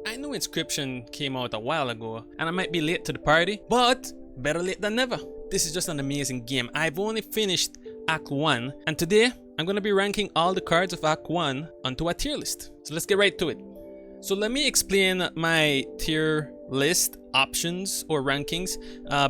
I know Inscryption came out a while ago and I might be late to the party, but better late than never. This is just an amazing game. I've only finished Act 1 and today I'm going to be ranking all the cards of Act 1 onto a tier list. So let's get right to it. So let me explain my tier list options or rankings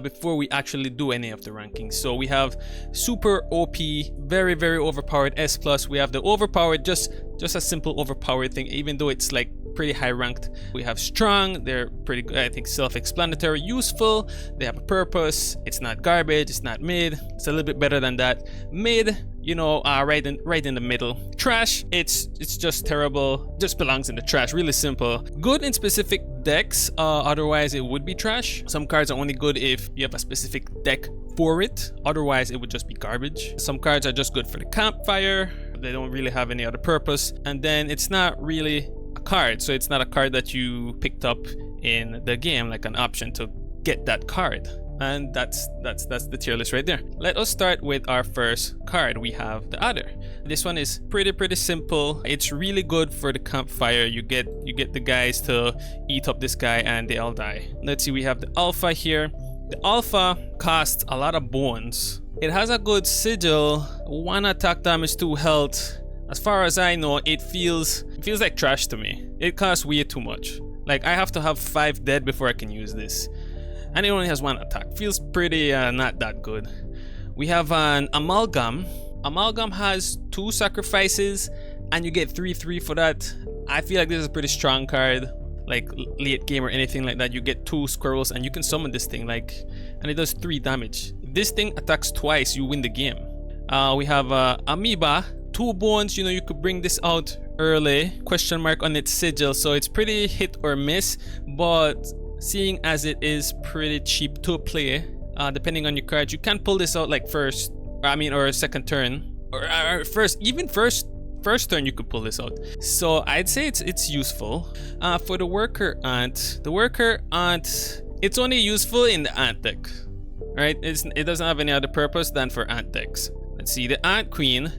before we actually do any of the rankings. So we have super OP, very overpowered S+. We have the overpowered, just a simple overpowered thing, even though it's like pretty high ranked. We have strong, they're pretty good, I think self-explanatory, useful, they have a purpose, it's not garbage, it's not mid, it's a little bit better than that. Mid, you know, right in the middle. Trash, it's just terrible, just belongs in the trash, really simple. Good in specific decks, otherwise it would be trash. Some cards are only good if you have a specific deck for it, otherwise it would just be garbage. Some cards are just good for the campfire, they don't really have any other purpose, and then it's not really a card, so it's not a card that you picked up in the game, like an option to get that card. And that's the tier list right there. Let us start with our first card. We have the otter. This one is pretty simple. It's really good for the campfire. You get the guys to eat up this guy and they all die. Let's see, we have the alpha here. The alpha costs a lot of bones. It has a good sigil, 1 attack damage, 2 health. As far as I know, it feels like trash to me. It costs way too much. Like I have to have 5 dead before I can use this. And it only has 1 attack. Feels pretty not that good. We have an amalgam. Amalgam has 2 sacrifices and you get 3/3 for that. I feel like this is a pretty strong card. Like late game or anything like that, you get 2 squirrels and you can summon this thing, like, and it does 3 damage. If this thing attacks twice, you win the game. We have amoeba, 2 bones. You know, you could bring this out early. Question mark on its sigil, so it's pretty hit or miss, but seeing as it is pretty cheap to play, depending on your cards, you can pull this out like first, or second turn, or first turn you could pull this out. So I'd say it's useful. For the worker ant, it's only useful in the ant deck, right? It doesn't have any other purpose than for ant decks. Let's see, the ant queen.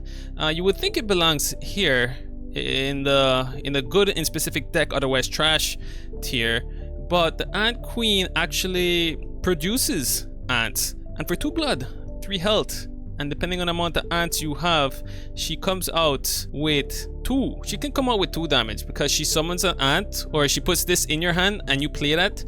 You would think it belongs here in the good in specific deck, otherwise trash tier. But the ant queen actually produces ants, and for 2 blood, 3 health, and depending on the amount of ants you have, she comes out with 2. She can come out with 2 damage because she summons an ant, or she puts this in your hand and you play that.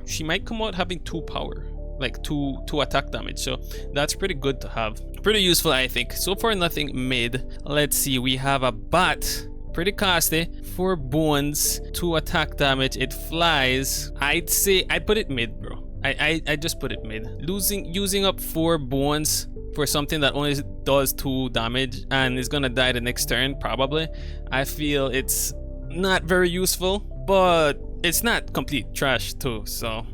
She might come out having 2 power, like 2 attack damage. So that's pretty good to have. Pretty useful, I think. So far, nothing mid. Let's see. We have a bat. Pretty costly, 4 bones, 2 attack damage. It flies. I'd say I put it mid, bro. I just put it mid. Using up 4 bones for something that only does 2 damage and is gonna die the next turn probably. I feel it's not very useful, but it's not complete trash too. So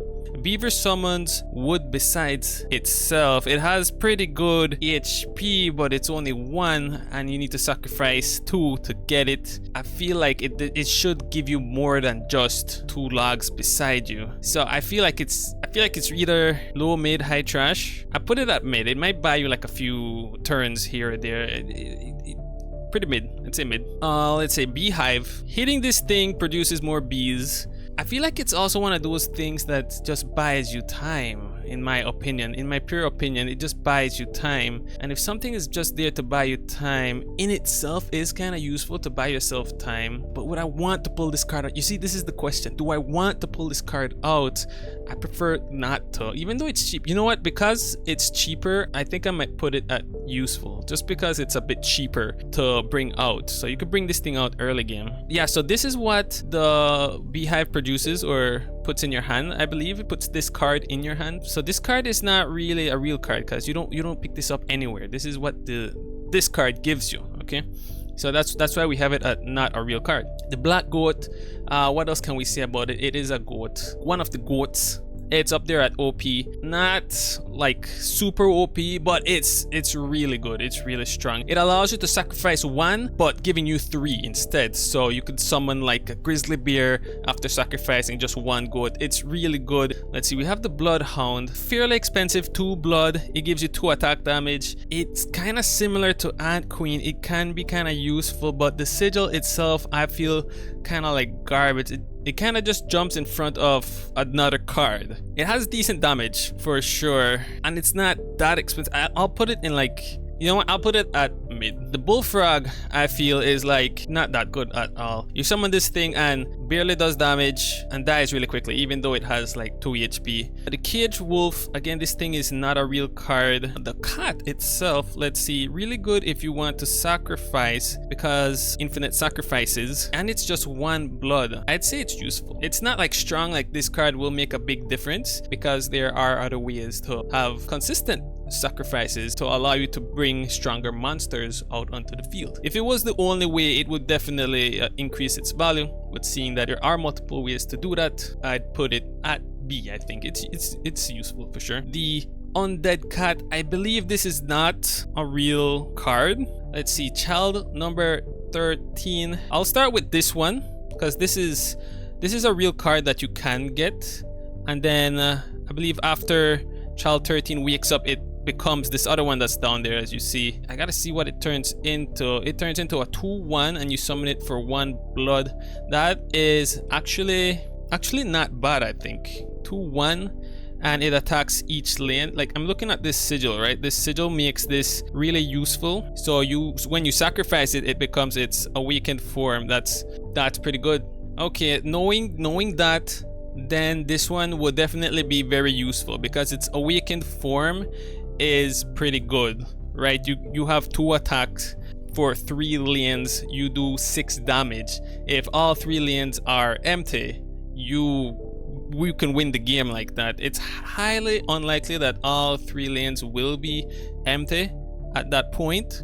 beaver summons wood besides itself. It has pretty good HP, but it's only 1 and you need to sacrifice 2 to get it. I feel like it should give you more than just 2 logs beside you. So I feel like it's either low, mid, high trash. I put it at mid. It might buy you like a few turns here or there. Pretty mid. I'd say mid. Let's say beehive. Hitting this thing produces more bees. I feel like it's also one of those things that just buys you time, in my opinion. In my pure opinion, it just buys you time. And if something is just there to buy you time, in itself is kind of useful to buy yourself time. But would I want to pull this card out? You see, this is the question. Do I want to pull this card out? I prefer not to, even though it's cheap. You know what? Because it's cheaper, I think I might put it at useful, just because it's a bit cheaper to bring out. So you could bring this thing out early game. Yeah, so this is what the beehive produces or puts in your hand. I believe it puts this card in your hand. So this card is not really a real card because you don't pick this up anywhere. This is what this card gives you. Okay, so that's why we have it at not a real card. The black goat, what else can we say about it? It is a goat, one of the goats. It's up there at OP, not like super OP, but it's really good. It's really strong. It allows you to sacrifice 1 but giving you 3 instead, so you could summon like a grizzly bear after sacrificing just 1 goat. It's really good. Let's see, we have the bloodhound, fairly expensive, 2 blood. It gives you 2 attack damage. It's kind of similar to ant queen. It can be kind of useful, but the sigil itself I feel kind of like garbage. it kind of just jumps in front of another card. It has decent damage for sure, and it's not that expensive. I'll put it in like, you know what, I'll put it at mid. The bullfrog, I feel, is like not that good at all. You summon this thing and barely does damage and dies really quickly, even though it has like 2 HP. The cage wolf, again, this thing is not a real card. The cat itself, let's see, really good if you want to sacrifice, because infinite sacrifices, and it's just 1 blood. I'd say it's useful. It's not like strong, like this card will make a big difference, because there are other ways to have consistent sacrifices to allow you to bring stronger monsters out onto the field. If it was the only way, it would definitely increase its value, but seeing that there are multiple ways to do that, I'd put it at B. I think it's useful for sure. The undead cat, I believe this is not a real card. Let's see, child number 13. I'll start with this one because this is a real card that you can get, and then I believe after child 13 wakes up, it becomes this other one that's down there. As you see, I gotta see what it turns into. It turns into a 2/1 and you summon it for 1 blood. That is actually not bad. I think 2/1, and it attacks each lane. Like, I'm looking at this sigil, right? This sigil makes this really useful. So when you sacrifice it, it becomes its awakened form. That's pretty good. Okay, knowing that, then this one will definitely be very useful because its awakened form is pretty good, right? You have 2 attacks for 3 lanes. You do 6 damage. If all 3 lanes are empty, we can win the game like that. It's highly unlikely that all 3 lanes will be empty at that point,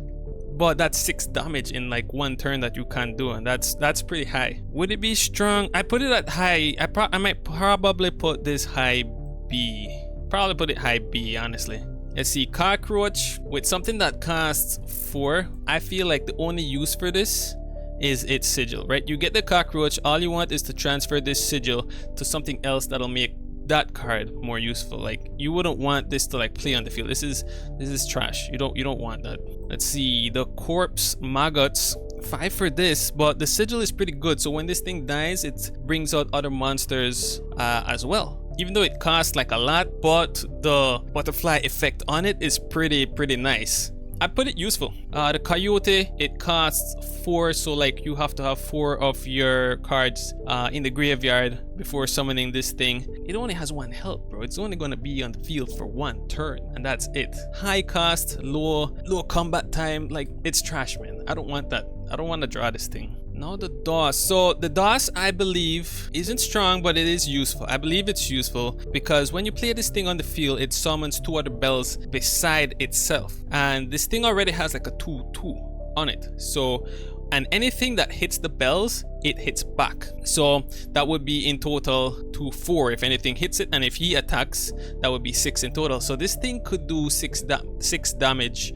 but that's 6 damage in like 1 turn that you can't do, and that's pretty high. Would it be strong? I put it at high. I might probably put this high B. Probably put it high B, honestly. Let's see, cockroach with something that costs 4. I feel like the only use for this is its sigil, right? You get the cockroach, all you want is to transfer this sigil to something else that'll make that card more useful. Like, you wouldn't want this to like play on the field. This is trash. You don't want that. Let's see, the corpse maggots, 5 for this, but the sigil is pretty good, so when this thing dies, it brings out other monsters as well. Even though it costs like a lot, but the butterfly effect on it is pretty nice. I put it useful. The coyote, it costs 4, so like you have to have 4 of your cards in the graveyard before summoning this thing. It only has 1 health, bro. It's only going to be on the field for 1 turn, and that's it. High cost, low combat time. Like, it's trash, man. I don't want that. I don't want to draw this thing. Now the DOS. So the DOS, I believe, isn't strong, but it is useful. I believe it's useful because when you play this thing on the field, it summons 2 other bells beside itself, and this thing already has like a 2/2 on it. So, and anything that hits the bells, it hits back. So that would be in total 2/4 if anything hits it, and if he attacks, that would be 6 in total. So this thing could do 6 damage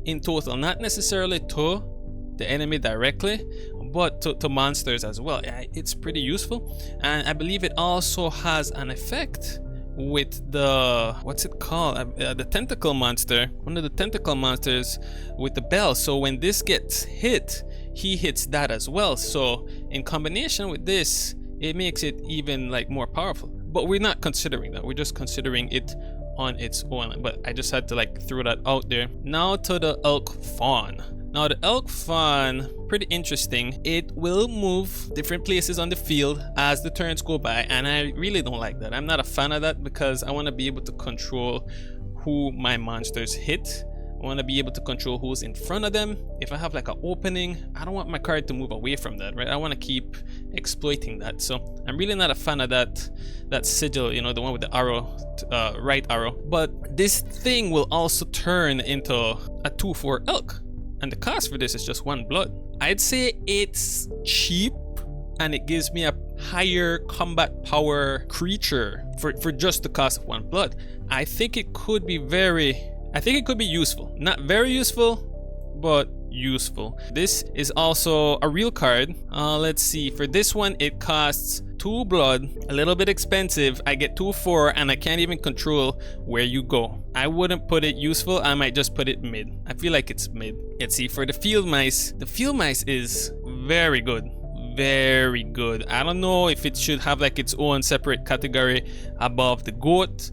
in total, not necessarily to the enemy directly, but to monsters as well. It's pretty useful, and I believe it also has an effect with the, what's it called, the tentacle monster, one of the tentacle monsters with the bell. So when this gets hit, he hits that as well. So in combination with this, it makes it even like more powerful, but we're not considering that. We're just considering it on its own, but I just had to like throw that out there. Now to the elk fawn. Now the elk fawn, pretty interesting. It will move different places on the field as the turns go by, and I really don't like that. I'm not a fan of that because I want to be able to control who my monsters hit. I want to be able to control who's in front of them. If I have like an opening, I don't want my card to move away from that, right? I want to keep exploiting that. So I'm really not a fan of that sigil, you know, the one with the arrow, right arrow. But this thing will also turn into a 2/4 elk, and the cost for this is just 1 blood. I'd say it's cheap, and it gives me a higher combat power creature for just the cost of 1 blood. I think it could be useful. Not very useful, but useful. This is also a real card. Let's see, for this one it costs 2 blood, a little bit expensive. I get 2/4, and I can't even control where you go. I wouldn't put it useful. I might just put it mid. I feel like it's mid. Let's see, for the field mice is very good. very good. I don't know if it should have like its own separate category above the goat.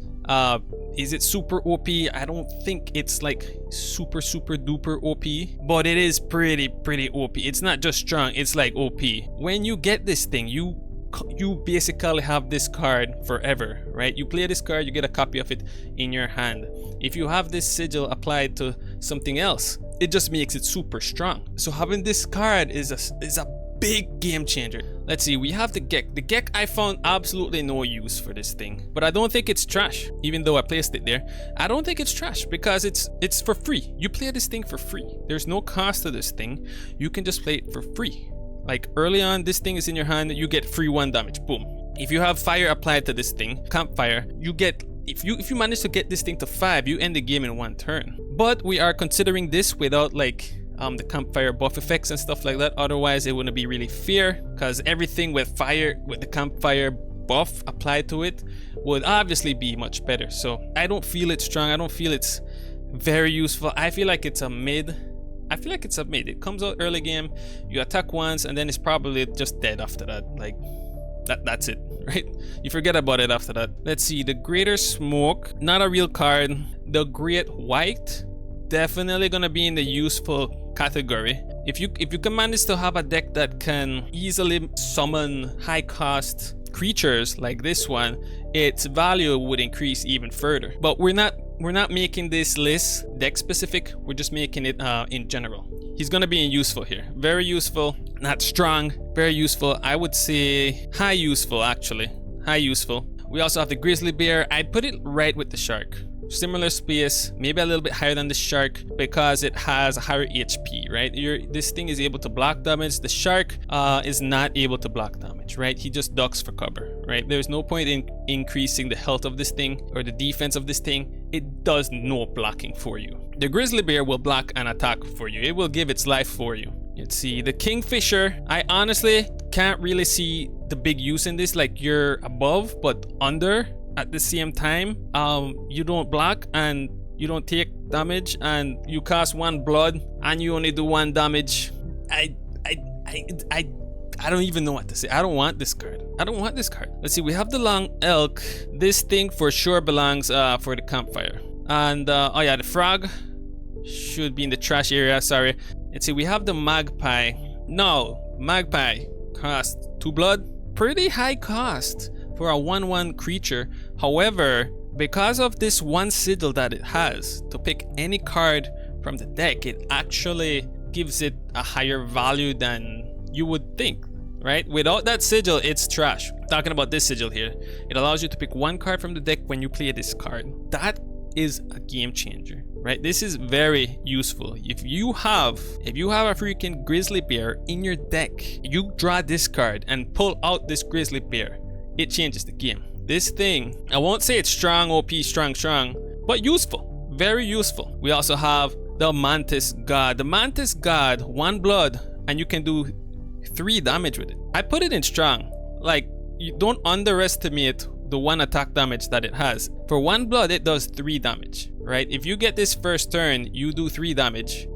Is it super OP? I don't think it's like super duper OP, but it is pretty OP. It's not just strong, it's like OP. When you get this thing, you basically have this card forever, right? You play this card, you get a copy of it in your hand. If you have this sigil applied to something else, it just makes it super strong. So having this card is a big game changer. Let's see, we have the geck. The geck, I found absolutely no use for this thing, but I don't think it's trash. Even though I placed it there, I don't think it's trash because it's for free. You play this thing for free. There's no cost to this thing. You can just play it for free. Like early on, this thing is in your hand, you get free 1 damage, boom. If you have fire applied to this thing, campfire, you get, if you manage to get this thing to 5, you end the game in 1 turn. But we are considering this without like the campfire buff effects and stuff like that. Otherwise it wouldn't be really fair, because everything with fire, with the campfire buff applied to it, would obviously be much better. So I don't feel it's strong. I don't feel it's very useful. I feel like it's a mid. It comes out early game, you attack once, and then it's probably just dead after that. Like that's it, right? You forget about it after that. Let's see, the Greater Smoke, not a real card. The Great White, definitely gonna be in the useful category. If you can manage to have a deck that can easily summon high cost creatures like this one, its value would increase even further. But we're not making this list deck specific, we're just making it in general. He's gonna be useful here. Very useful, not strong, very useful. I would say high useful, actually. High useful. We also have the Grizzly Bear. I'd put it right with the Shark. Similar space, maybe a little bit higher than the Shark because it has a higher HP, right? This thing is able to block damage. The Shark is not able to block damage, right? He just ducks for cover, right? There's no point in increasing the health of this thing or the defense of this thing. It does no blocking for you. The Grizzly Bear will block and attack for you. It will give its life for you. Let's see, the Kingfisher. I honestly can't really see the big use in this. Like, you're above but under at the same time. You don't block and you don't take damage, and you cast 1 blood and you only do 1 damage. I don't even know what to say. I don't want this card. I don't want this card. Let's see, we have the Long Elk. This thing for sure belongs for the campfire. And oh yeah, the Frog should be in the trash area, sorry. Let's see, we have the Magpie. No, Magpie cost 2 blood. Pretty high cost for a 1/1 creature. However, because of this 1 sigil that it has to pick any card from the deck, it actually gives it a higher value than you would think, right? Without that sigil, it's trash. Talking about this sigil here, it allows you to pick 1 card from the deck when you play this card. That is a game changer, right? This is very useful. If you have a freaking Grizzly Bear in your deck, you draw this card and pull out this Grizzly Bear, it changes the game. This thing, I won't say it's strong, OP, strong, but useful, very useful. We also have the Mantis God. The Mantis God, 1 blood, and you can do 3 damage with it. I put it in strong. Like, you don't underestimate the 1 attack damage that it has. For 1 blood, it does 3 damage, right? If you get this first turn, you do 3 damage.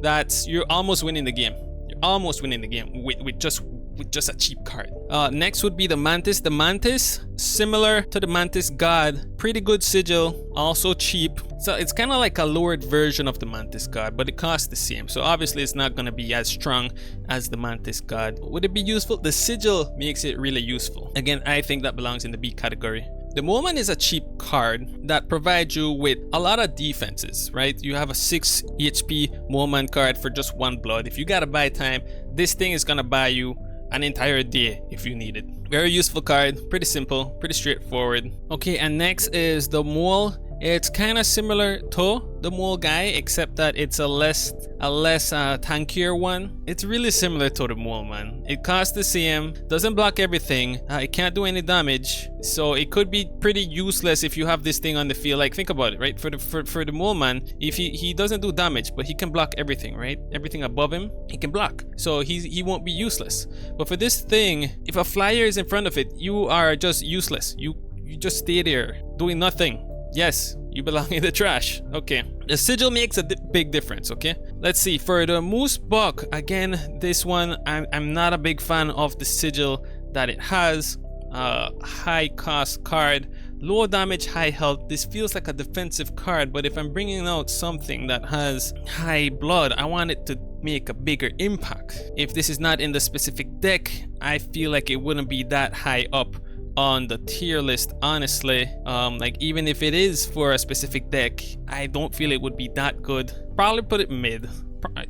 You're almost winning the game. You're almost winning the game with just a cheap card. Next would be the Mantis. The Mantis, similar to the Mantis God, pretty good sigil, also cheap. So it's kind of like a lowered version of the Mantis God, but it costs the same. So obviously it's not going to be as strong as the Mantis God. Would it be useful? The sigil makes it really useful. Again, I think that belongs in the B category. The Moleman is a cheap card that provides you with a lot of defenses, right? You have a 6 HP Moleman card for just 1 blood. If you gotta buy time, this thing is gonna buy you an entire day if you need it. Very useful card, pretty simple, pretty straightforward. Okay, and next is the Mole. It's kind of similar to the Mole guy, except that it's a less tankier one. It's really similar to the Mole, man. It costs the same, doesn't block everything, it can't do any damage, so it could be pretty useless if you have this thing on the field. Like, think about it, right? For the Mole man, if he doesn't do damage, but he can block everything, right? Everything above him, he can block, so he won't be useless. But for this thing, if a flyer is in front of it, you are just useless. You just stay there doing nothing. Yes, you belong in the trash. Okay. The sigil makes a big difference, okay? Let's see, for the moose buck, again, this one, I'm not a big fan of the sigil that it has. High cost card, low damage, high health. This feels like a defensive card, but if I'm bringing out something that has high blood, I want it to make a bigger impact. If this is not in the specific deck, I feel like it wouldn't be that high up on the tier list, honestly. Like even if it is for a specific deck, I don't feel it would be that good. Probably put it mid.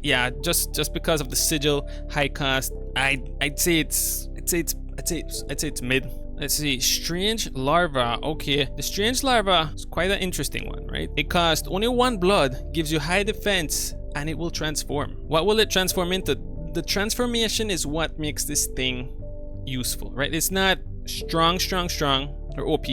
Yeah, just because of the sigil, high cost. I'd say it's mid. Let's see, strange larva. Okay, the strange larva is quite an interesting one, right? It costs only 1 blood, gives you high defense, and it will transform. What will it transform into? The transformation is what makes this thing useful, right? It's not strong or OP,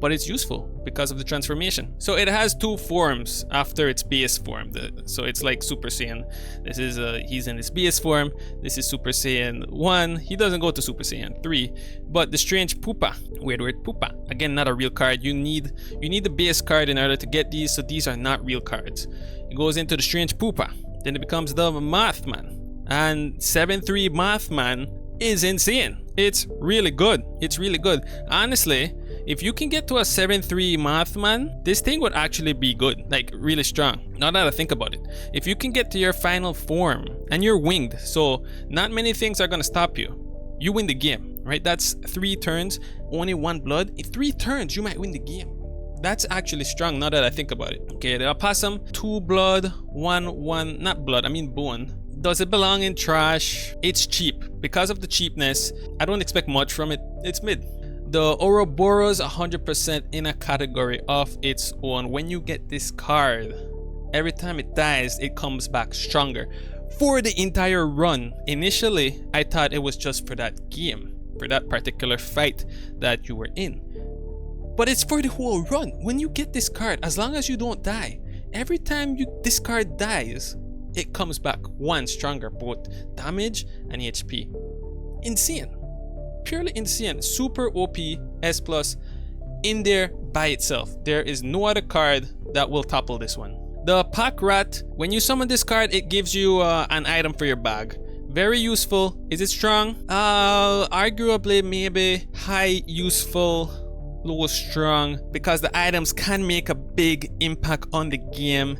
but it's useful because of the transformation. So it has 2 forms after its base form. So it's like Super Saiyan. This is he's in his base form. This is Super Saiyan 1. He doesn't go to Super Saiyan 3. But the strange pupa, weird word, pupa, again, not a real card. You need the base card in order to get these, so these are not real cards. It goes into the strange pupa, then it becomes the Mothman, and 7-3 Mothman is insane. It's really good. It's really good. Honestly, if you can get to a 7-3 Mothman, this thing would actually be good, like really strong. Now that I think about it, if you can get to your final form and you're winged, so not many things are gonna stop you. You win the game, right? That's 3 turns, only 1 blood. In 3 turns, you might win the game. That's actually strong now that I think about it. Okay, the opossum, 2 blood, 1, not blood, I mean bone. Does it belong in trash? It's cheap. Because of the cheapness, I don't expect much from it. It's mid. The Ouroboros, 100% in a category of its own. When you get this card, every time it dies, it comes back stronger for the entire run. Initially, I thought it was just for that game, for that particular fight that you were in. But it's for the whole run. When you get this card, as long as you don't die, every time this card dies, it comes back 1 stronger, both damage and HP. Insane. Purely insane. Super OP, S+, in there by itself. There is no other card that will topple this one. The Packrat, when you summon this card, it gives you an item for your bag. Very useful. Is it strong? Arguably maybe high useful, low strong, because the items can make a big impact on the game.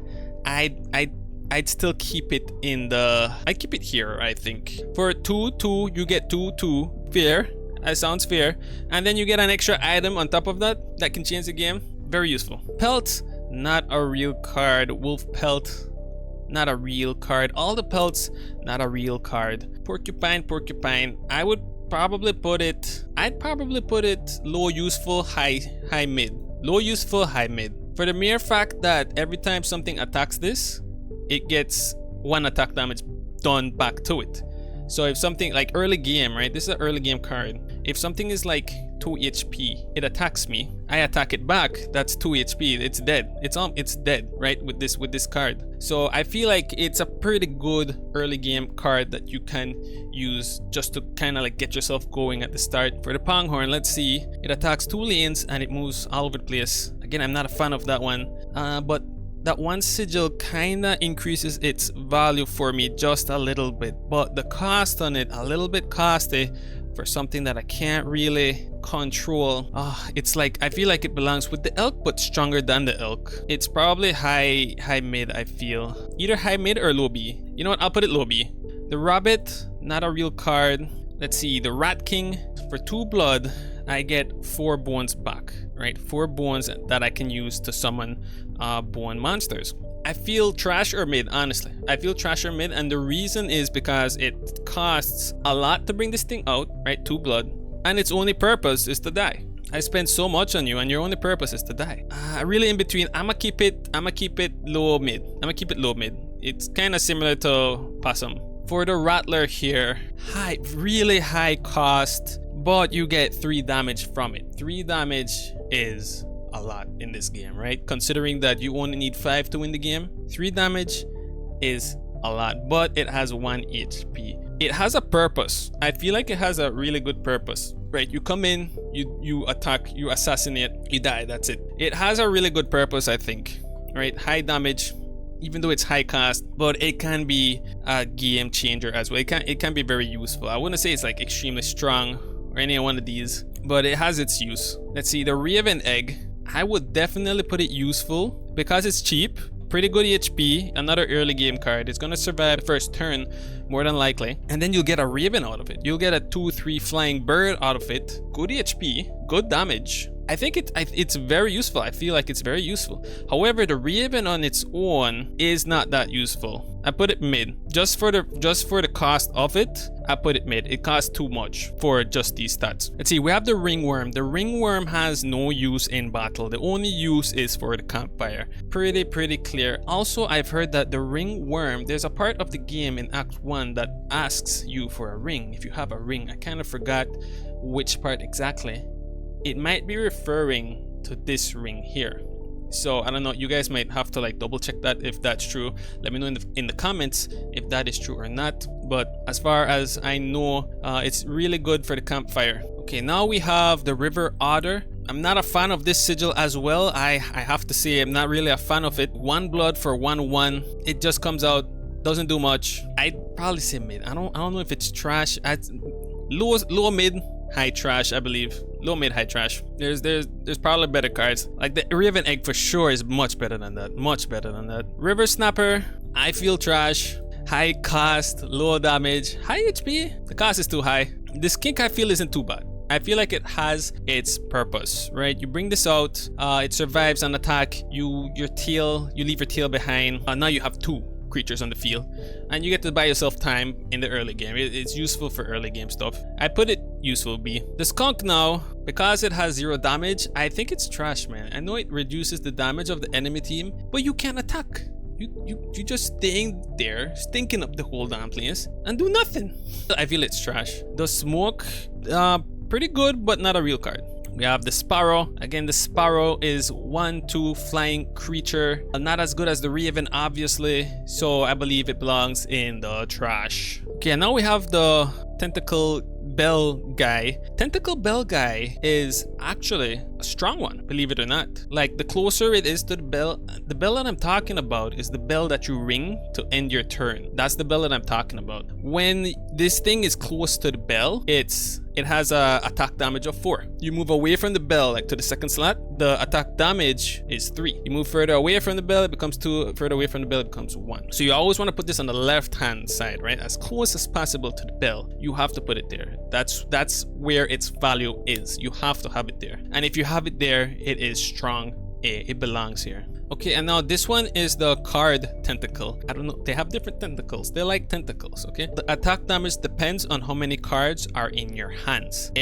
I'd still keep it I'd keep it here, I think. For 2-2, you get 2-2. Fair. That sounds fair. And then you get an extra item on top of that can change the game. Very useful. Pelt, not a real card. Wolf pelt, not a real card. All the pelts, not a real card. Porcupine. I'd probably put it low useful, high mid. Low useful, high mid. For the mere fact that every time something attacks this, it gets 1 attack damage done back to it. So if something like early game, right? This is an early game card. If something is like 2 HP, it attacks me. I attack it back. That's 2 HP. It's dead. It's dead, right? With this card. So I feel like it's a pretty good early game card that you can use just to kind of like get yourself going at the start. For the pronghorn, let's see. It attacks 2 lanes and it moves all over the place. Again, I'm not a fan of that one. But that 1 sigil kinda increases its value for me just a little bit, but the cost on it, a little bit costly for something that I can't really control. It's like, I feel like it belongs with the elk, but stronger than the elk. It's probably high mid, I feel. Either high mid or low B. You know what, I'll put it low B. The rabbit, not a real card. Let's see, the rat king, for 2 blood, I get 4 bones back, right? 4 bones that I can use to summon bone monsters. I feel trash or mid, honestly. I feel trash or mid, and the reason is because it costs a lot to bring this thing out, right? 2 blood, and its only purpose is to die. I spend so much on you, and your only purpose is to die. Really in between. I'ma keep it low mid. It's kind of similar to possum. For the rattler here, really high cost, but you get 3 damage from it. 3 damage is a lot in this game, right? Considering that you only need 5 to win the game, 3 damage is a lot, but it has 1 HP. It has a purpose. I feel like it has a really good purpose, right? You come in, you attack, you assassinate, you die, that's it. It has a really good purpose, I think, right? High damage, even though it's high cost, but it can be a game changer as well. It can be very useful. I wouldn't say it's like extremely strong or any one of these, but it has its use. Let's see, the Raven Egg, I would definitely put it useful because it's cheap, pretty good HP, another early game card. It's gonna survive the first turn more than likely, and then you'll get a Raven out of it. You'll get a 2/3 flying bird out of it. Good HP, good damage. I think it's very useful. I feel like it's very useful. However, the Raven on its own is not that useful. I put it mid. Just for the cost of it, I put it mid. It costs too much for just these stats. Let's see, we have the ringworm. The ringworm has no use in battle. The only use is for the campfire. Pretty clear. Also, I've heard that the ringworm, there's a part of the game in Act 1 that asks you for a ring. If you have a ring, I kind of forgot which part exactly. It might be referring to this ring here. So I don't know, you guys might have to like double check that if that's true. Let me know in the comments if that is true or not. But as far as I know, it's really good for the campfire. Okay, now we have the river otter. I'm not a fan of this sigil as well. I have to say I'm not really a fan of it. 1 blood for 1/1. It just comes out, doesn't do much. I'd probably say mid. I don't know if it's trash. Low mid, high trash, I believe. Low mid, high trash. There's probably better cards. Like the Raven Egg for sure is much better than that. Much better than that. River Snapper, I feel trash. High cost, low damage, high HP. The cost is too high. The skink I feel isn't too bad. I feel like it has its purpose, right? You bring this out, it survives an attack. You leave your tail behind. Now you have 2 creatures on the field, and you get to buy yourself time in the early game. It's useful for early game stuff. I put it useful B. The skunk now, because it has 0 damage, I think it's trash, man. I know it reduces the damage of the enemy team, but you can't attack. You just staying there, stinking up the whole damn place, and do nothing. I feel it's trash. The smoke, pretty good, but not a real card. We have the sparrow. Again, the sparrow is 1/2 flying creature. Not as good as the raven, obviously. So I believe it belongs in the trash. Okay, now we have the tentacle bell guy. Tentacle bell guy is actually a strong one, believe it or not. Like, the closer it is to the bell that I'm talking about is the bell that you ring to end your turn. That's the bell that I'm talking about. When this thing is close to the bell, it has a attack damage of 4. You move away from the bell, like to the second slot, the attack damage is 3. You move further away from the bell, it becomes 2. Further away from the bell, it becomes 1. So you always want to put this on the left hand side, right? As close as possible to the bell. You have to put it there. That's where its value is. You have to have it there. And if you have it there, it is strong. It belongs here. Okay, and now this one is the card tentacle. I don't know, they have different tentacles. They like tentacles, okay? The attack damage depends on how many cards are in your hands.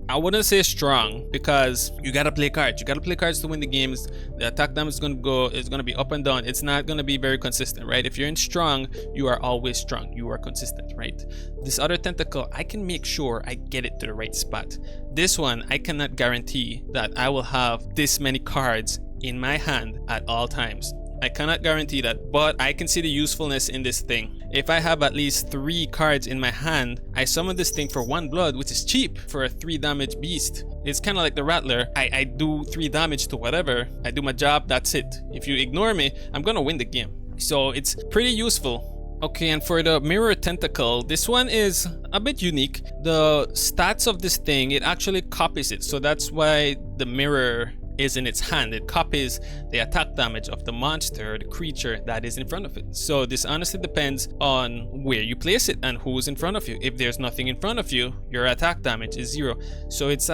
I wouldn't say strong, because you gotta play cards. You gotta play cards to win the games. The attack damage is gonna be up and down. It's not gonna be very consistent, right? If you're in strong, you are always strong. You are consistent, right? This other tentacle, I can make sure I get it to the right spot. This one, I cannot guarantee that I will have this many cards in my hand at all times. I cannot guarantee that, but I can see the usefulness in this thing. If I have at least 3 cards in my hand, I summon this thing for 1 blood, which is cheap for a 3 damage beast. It's kind of like the Rattler. I do 3 damage to whatever. I do my job, that's it. If you ignore me, I'm gonna win the game. So it's pretty useful. Okay, and for the mirror tentacle, this one is a bit unique. The stats of this thing, it actually copies it. So that's why the mirror is in its hand. It copies the attack damage of the monster, the creature that is in front of it. So this honestly depends on where you place it and who's in front of you. If there's nothing in front of you, your attack damage is 0. So it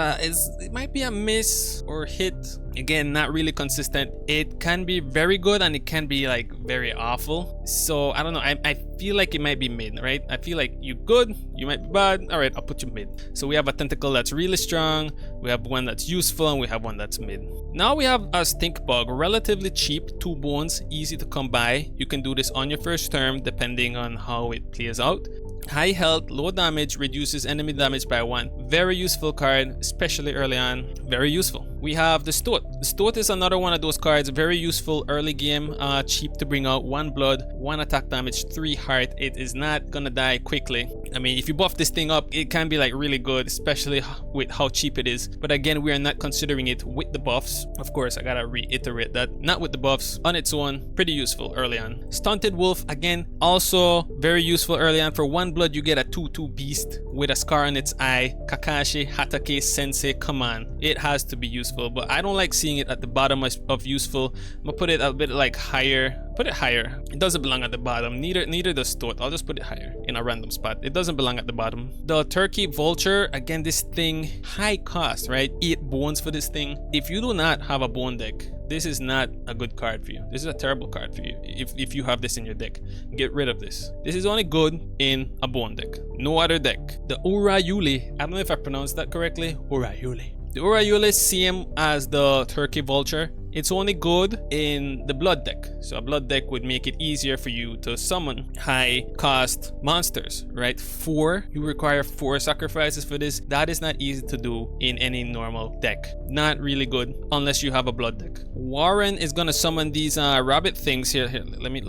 might be a miss or hit. Again, not really consistent. It can be very good and it can be like very awful. So I don't know, I feel like it might be mid, right? I feel like you good, you might be bad. All right, I'll put you mid. So we have a tentacle that's really strong, we have one that's useful, and we have one that's mid. Now we have a stink bug, relatively cheap, 2 bones, easy to come by. You can do this on your first turn depending on how it plays out. High health, low damage, reduces enemy damage by 1. Very useful card, especially early on. Very useful. We have the Stoat. The Stoat is another one of those cards, very useful early game, cheap to bring out. 1 blood, 1 attack damage, 3 heart. It is not gonna die quickly. I mean, if you buff this thing up, it can be like really good, especially with how cheap it is. But again, we are not considering it with the buffs. Of course, I gotta reiterate that. Not with the buffs. On its own, pretty useful early on. Stunted Wolf, again, also very useful early on. For 1 blood, you get a 2/2 beast with a scar on its eye. Kakashi, Hatake, Sensei, come on. It has to be useful, but I don't like seeing it at the bottom of useful. I'm gonna put it a bit like higher. Put it higher. It doesn't belong at the bottom. Neither does Stoat. I'll just put it higher in a random spot. It doesn't belong at the bottom. The Turkey Vulture, again, this thing, high cost, right? 8 bones for this thing. If you do not have a bone deck, this is not a good card for you. This is a terrible card for you if you have this in your deck. Get rid of this. This is only good in a bone deck. No other deck. The Urayuli, I don't know if I pronounced that correctly. Urayuli. The Urayuli, same as the Turkey Vulture. It's only good in the blood deck. So a blood deck would make it easier for you to summon high cost monsters, right? 4, you require 4 sacrifices for this. That is not easy to do in any normal deck. Not really good unless you have a blood deck. Warren is gonna summon these rabbit things here. Let me.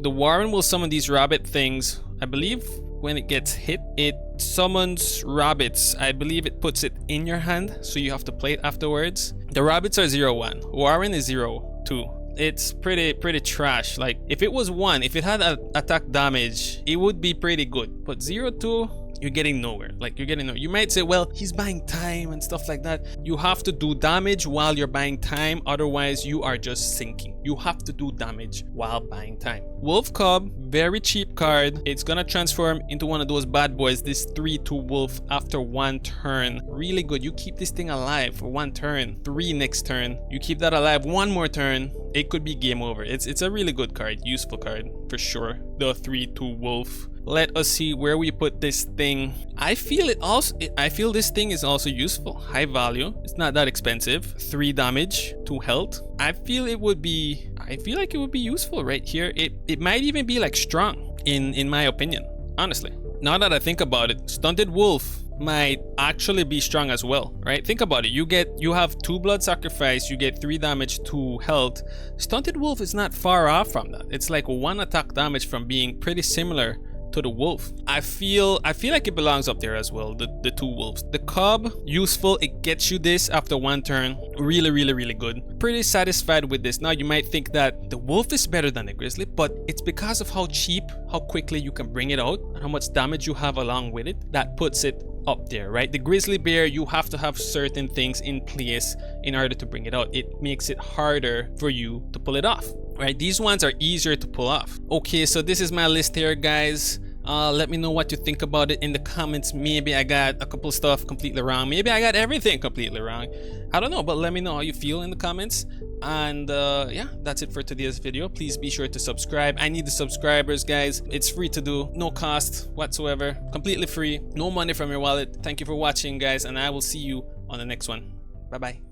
The Warren will summon these rabbit things. I believe when it gets hit, it summons rabbits. I believe it puts it in your hand, so you have to play it afterwards. The rabbits are 0/1. Warren is 0/2. It's pretty trash. Like, if it was 1, if it had attack damage, it would be pretty good. But 0/2, you're getting nowhere. Like, you're getting nowhere. You might say, well, he's buying time and stuff like that. You have to do damage while you're buying time, otherwise you are just sinking. You have to do damage while buying time. Wolf Cub, very cheap card. It's gonna transform into one of those bad boys. This 3/2 wolf after 1 turn. Really good. You keep this thing alive for 1 turn. 3 next turn. You keep that alive 1 more turn. It could be game over. It's a really good card. Useful card for sure. The 3/2 wolf. Let us see where we put this thing. I feel this thing is also useful. High value. It's not that expensive. 3 damage, 2 health. I feel like it would be useful right here. It might even be like strong in my opinion, honestly. Now that I think about it, Stunted Wolf might actually be strong as well, right? Think about it. You have 2 blood sacrifice, you get 3 damage, 2 health. Stunted Wolf is not far off from that. It's like 1 attack damage from being pretty similar to the wolf. I feel like it belongs up there as well, the 2 wolves. The Cub, useful. It gets you this after 1 turn. Really good. Pretty satisfied with this. Now you might think that the wolf is better than the grizzly, but it's because of how cheap, how quickly you can bring it out, and how much damage you have along with it, that puts it up there, right? The grizzly bear, you have to have certain things in place in order to bring it out. It makes it harder for you to pull it off, right? These ones are easier to pull off. Okay, so this is my list here, guys. Let me know what you think about it in the comments. Maybe I got a couple stuff completely wrong. Maybe I got everything completely wrong. I don't know, but let me know how you feel in the comments. And yeah, that's it for today's video. Please be sure to subscribe. I need the subscribers, guys. It's free to do, no cost whatsoever, completely free, no money from your wallet. Thank you for watching, guys, and I will see you on the next one. Bye bye.